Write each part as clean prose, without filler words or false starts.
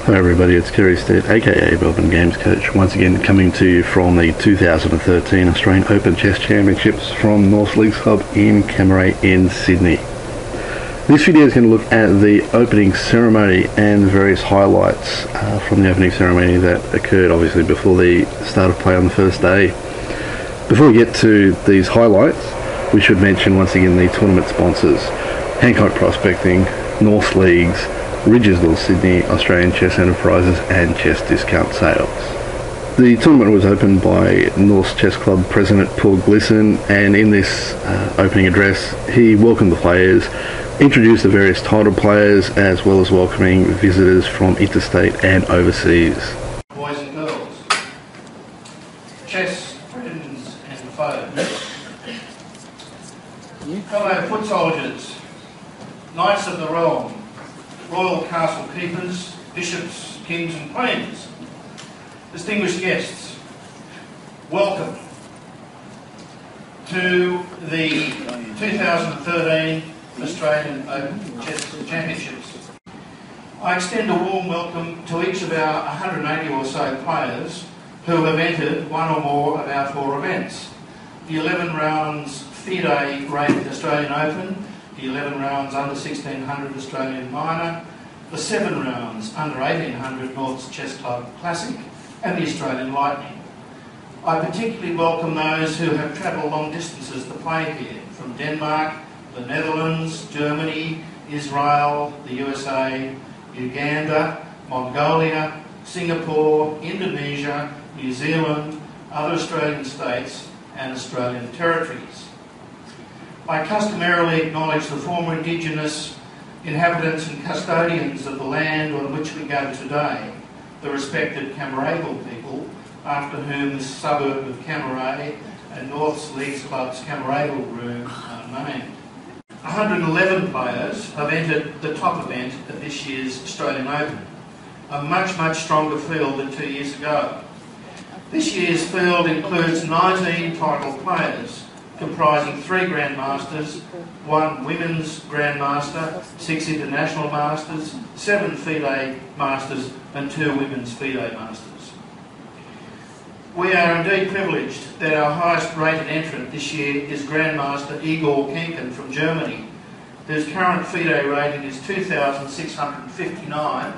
Hi everybody, it's Kerry Stead, aka Melbourne Games Coach, once again coming to you from the 2013 Australian Open Chess Championships from North Leagues Club in Cammeray in Sydney. This video is going to look at the opening ceremony and various highlights from the opening ceremony that occurred obviously before the start of play on the first day. Before we get to these highlights, we should mention once again the tournament sponsors: Hancock Prospecting, North Leagues, Ridges North Sydney, Australian Chess Enterprises and Chess Discount Sales. The tournament was opened by North Chess Club President Paul Glisson, and in this opening address he welcomed the players, introduced the various titled players, as well as welcoming visitors from interstate and overseas. Boys and girls, chess friends and foes, fellow foot soldiers, knights of the realm, royal castle keepers, bishops, kings and queens, distinguished guests, welcome to the 2013 Australian Open Chess Championships. I extend a warm welcome to each of our 180 or so players who have entered one or more of our 4 events: the 11 rounds FIDE rated Australian Open, the 11 rounds under 1600 Australian Minor, the 7 rounds under 1800 North's Chess Club Classic, and the Australian Lightning. I particularly welcome those who have travelled long distances to play here, from Denmark, the Netherlands, Germany, Israel, the USA, Uganda, Mongolia, Singapore, Indonesia, New Zealand, other Australian states and Australian territories. I customarily acknowledge the former Indigenous inhabitants and custodians of the land on which we gather today, the respected Cammeray people, after whom this suburb of Cammeray and North Leagues Club's Cammeray Room are named. 111 players have entered the top event at this year's Australian Open, a much stronger field than 2 years ago. This year's field includes 19 titled players, comprising 3 Grandmasters, 1 Women's Grandmaster, 6 International Masters, 7 FIDE Masters and 2 Women's FIDE Masters. We are indeed privileged that our highest rated entrant this year is Grandmaster Igor Kenkin from Germany, whose current FIDE rating is 2,659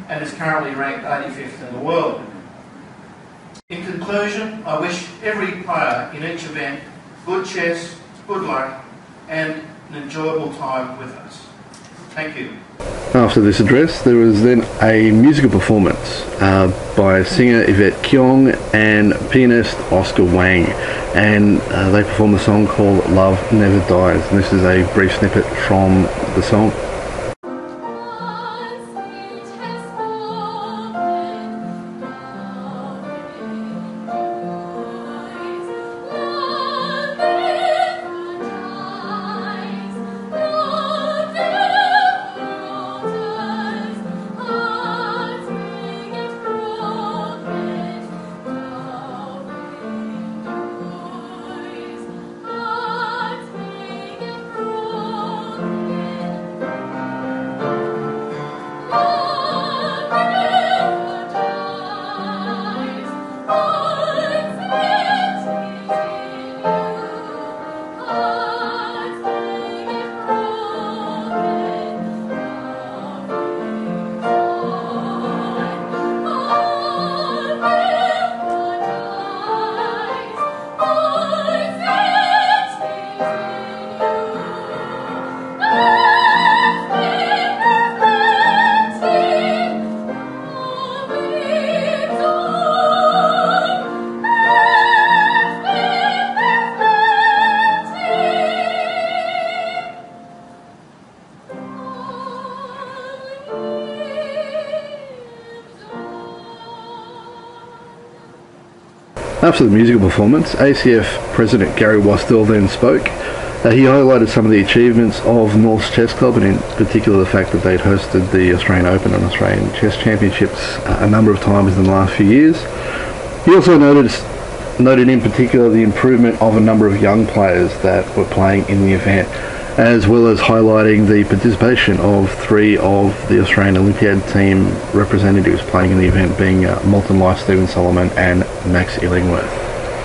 and is currently ranked 85th in the world. In conclusion, I wish every player in each event good chess, good luck and an enjoyable time with us. Thank you. After this address, there was then a musical performance by singer Yvette Keong and pianist Oscar Wang, and they performed a song called Love Never Dies, and this is a brief snippet from the song. After the musical performance, ACF President Gary Wastel then spoke. He highlighted some of the achievements of North's Chess Club, and in particular the fact that they'd hosted the Australian Open and Australian Chess Championships a number of times in the last few years. He also noted in particular the improvement of a number of young players that were playing in the event, as well as highlighting the participation of 3 of the Australian Olympiad team representatives playing in the event, being Molten Life, Stephen Solomon and Max Illingworth.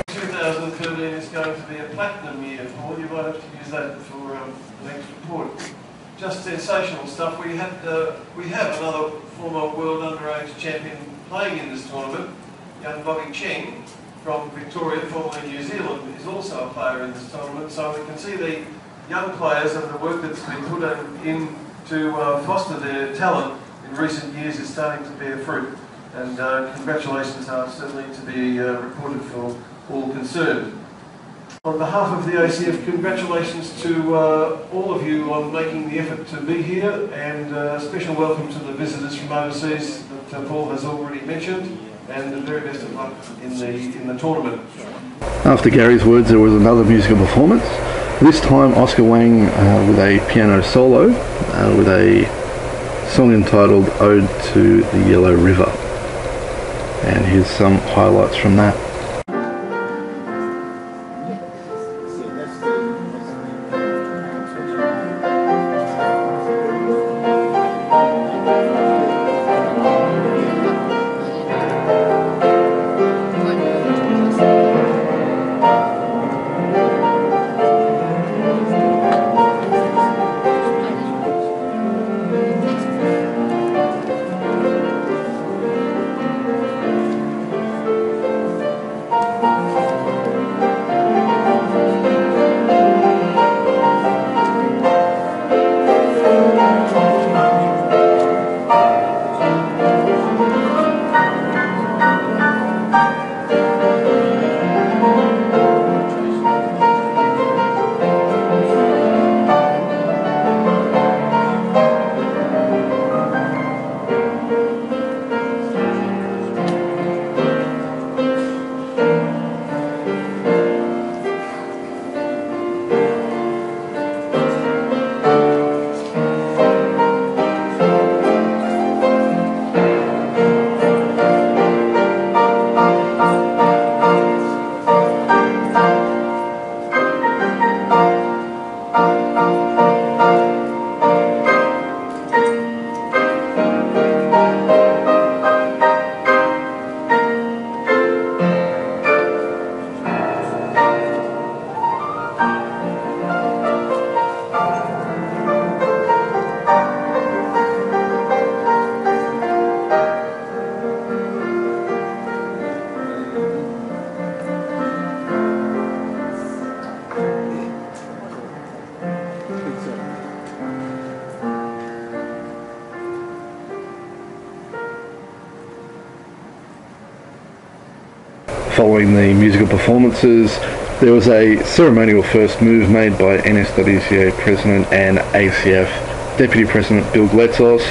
2013 is going to be a platinum year for you. Might have to use that for the next report. Just sensational stuff. We have another former world underage champion playing in this tournament. Young Bobby Cheng from Victoria, formerly New Zealand, is also a player in this tournament. So we can see the young players and the work that's been put in to foster their talent in recent years is starting to bear fruit. And congratulations are certainly to be reported for all concerned. On behalf of the ACF, congratulations to all of you on making the effort to be here, and a special welcome to the visitors from overseas that Paul has already mentioned, and the very best of luck in the tournament. After Gary's words, there was another musical performance. This time Oscar Wang with a piano solo with a song entitled Ode to the Yellow River. And here's some highlights from that. Following the musical performances, there was a ceremonial first move made by NSWCA President and ACF Deputy President Bill Gletzos,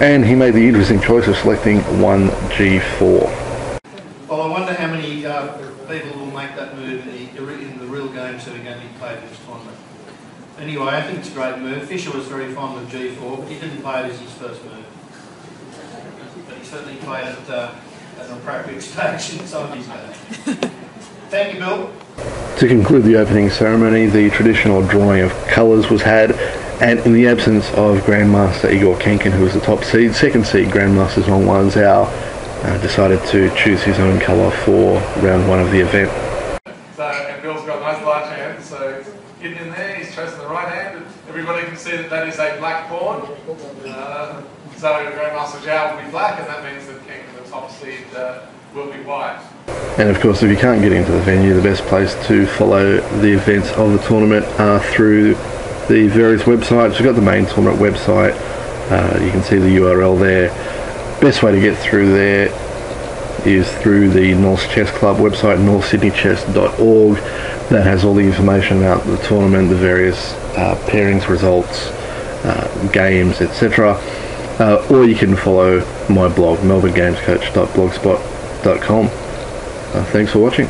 and he made the interesting choice of selecting 1G4. Well, I wonder how many people will make that move in the real games that are going to be played in this tournament. Anyway, I think it's a great move. Fisher was very fond of G4, but he didn't play it as his first move. But he certainly played it at an appropriate stage in some of his game. Thank you, Bill. To conclude the opening ceremony, the traditional drawing of colours was had, and in the absence of Grandmaster Igor Kenkin, who was the top seed, second seed Grandmaster Zhong Wan Zhao decided to choose his own colour for round 1 of the event. So, and Bill's got nice large hands, so hidden in there, he's chosen the right hand. Everybody can see that that is a black pawn. So Grandmaster Zhao will be black, and that means that Kenkin, the top seed, will be white. And of course, if you can't get into the venue, the best place to follow the events of the tournament are through the various websites. We've got the main tournament website, you can see the URL there. Best way to get through there is through the North Chess Club website, northsydneychess.org. That has all the information about the tournament, the various pairings, results, games, etc. Or you can follow my blog, melbournegamescoach.blogspot.com. Thanks for watching.